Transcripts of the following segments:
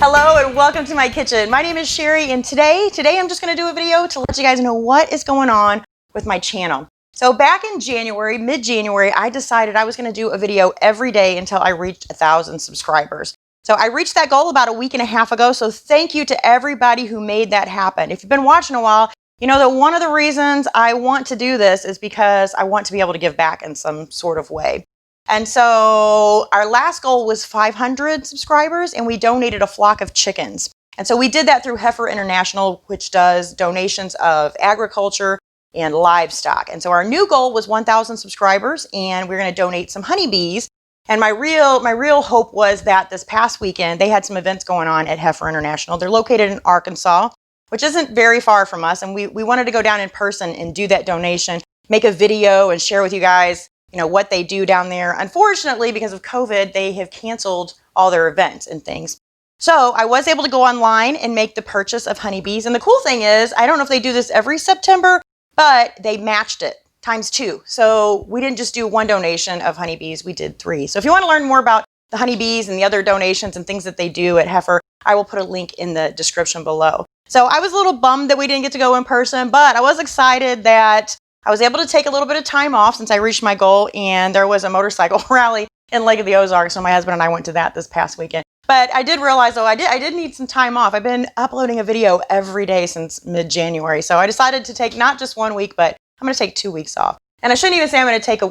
Hello and welcome to my kitchen. My name is Cheri and today I'm just going to do a video to let you guys know what is going on with my channel. So back in January, mid-January, I decided I was going to do a video every day until I reached 1,000 subscribers. So I reached that goal about a week and a half ago, so thank you to everybody who made that happen. If you've been watching a while, you know that one of the reasons I want to do this is because I want to be able to give back in some sort of way. And so our last goal was 500 subscribers and we donated a flock of chickens. And so we did that through Heifer International, which does donations of agriculture and livestock. And so our new goal was 1,000 subscribers and we're going to donate some honeybees. And my real hope was that this past weekend, they had some events going on at Heifer International. They're located in Arkansas, which isn't very far from us. And we wanted to go down in person and do that donation, make a video and share with you guys what they do down there. Unfortunately, because of COVID, they have canceled all their events and things. So I was able to go online and make the purchase of honeybees. And the cool thing is, I don't know if they do this every September, but they matched it ×2. So we didn't just do one donation of honeybees, we did 3. So if you want to learn more about the honeybees and the other donations and things that they do at Heifer, I will put a link in the description below. So I was a little bummed that we didn't get to go in person, but I was excited that I was able to take a little bit of time off since I reached my goal, and there was a motorcycle rally in Lake of the Ozarks, so my husband and I went to that this past weekend. But I did realize, though, I did need some time off. I've been uploading a video every day since mid-January, so I decided to take not just 1 week, but I'm going to take 2 weeks off. And I shouldn't even say I'm going to take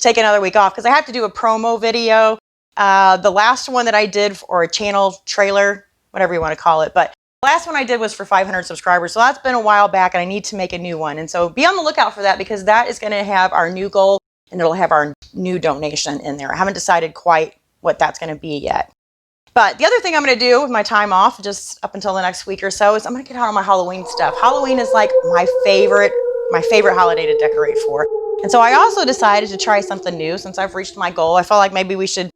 take another week off because I have to do a promo video. The last one that I did, or a channel trailer, whatever you want to call it, but the last one I did was for 500 subscribers, so that's been a while back, and I need to make a new one. And so be on the lookout for that because that is going to have our new goal, and it'll have our new donation in there. I haven't decided quite what that's going to be yet. But the other thing I'm going to do with my time off, just up until the next week or so, is I'm going to get out on my Halloween stuff. Halloween is like my favorite holiday to decorate for. And so I also decided to try something new since I've reached my goal. I felt like maybe we should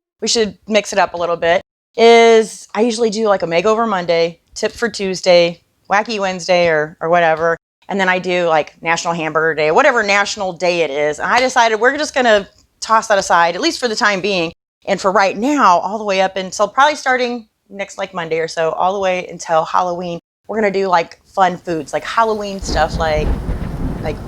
mix it up a little bit. I usually do like a makeover Monday, tip for Tuesday, wacky Wednesday or whatever. And then I do like National Hamburger Day, whatever national day it is. And I decided we're just going to toss that aside, at least for the time being. And for right now, all the way up until probably starting next like Monday or so, all the way until Halloween, we're going to do like fun foods, like Halloween stuff, like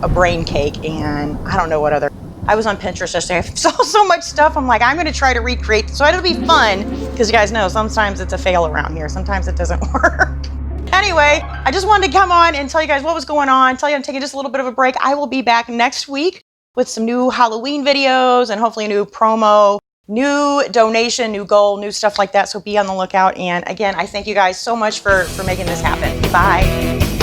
a brain cake and I don't know what other. I was on Pinterest yesterday. I saw so much stuff. I'm like, I'm going to try to recreate. So it'll be fun because you guys know sometimes it's a fail around here. Sometimes it doesn't work. Anyway, I just wanted to come on and tell you guys what was going on. Tell you I'm taking just a little bit of a break. I will be back next week with some new Halloween videos and hopefully a new promo, new donation, new goal, new stuff like that. So be on the lookout. And again, I thank you guys so much for making this happen. Bye.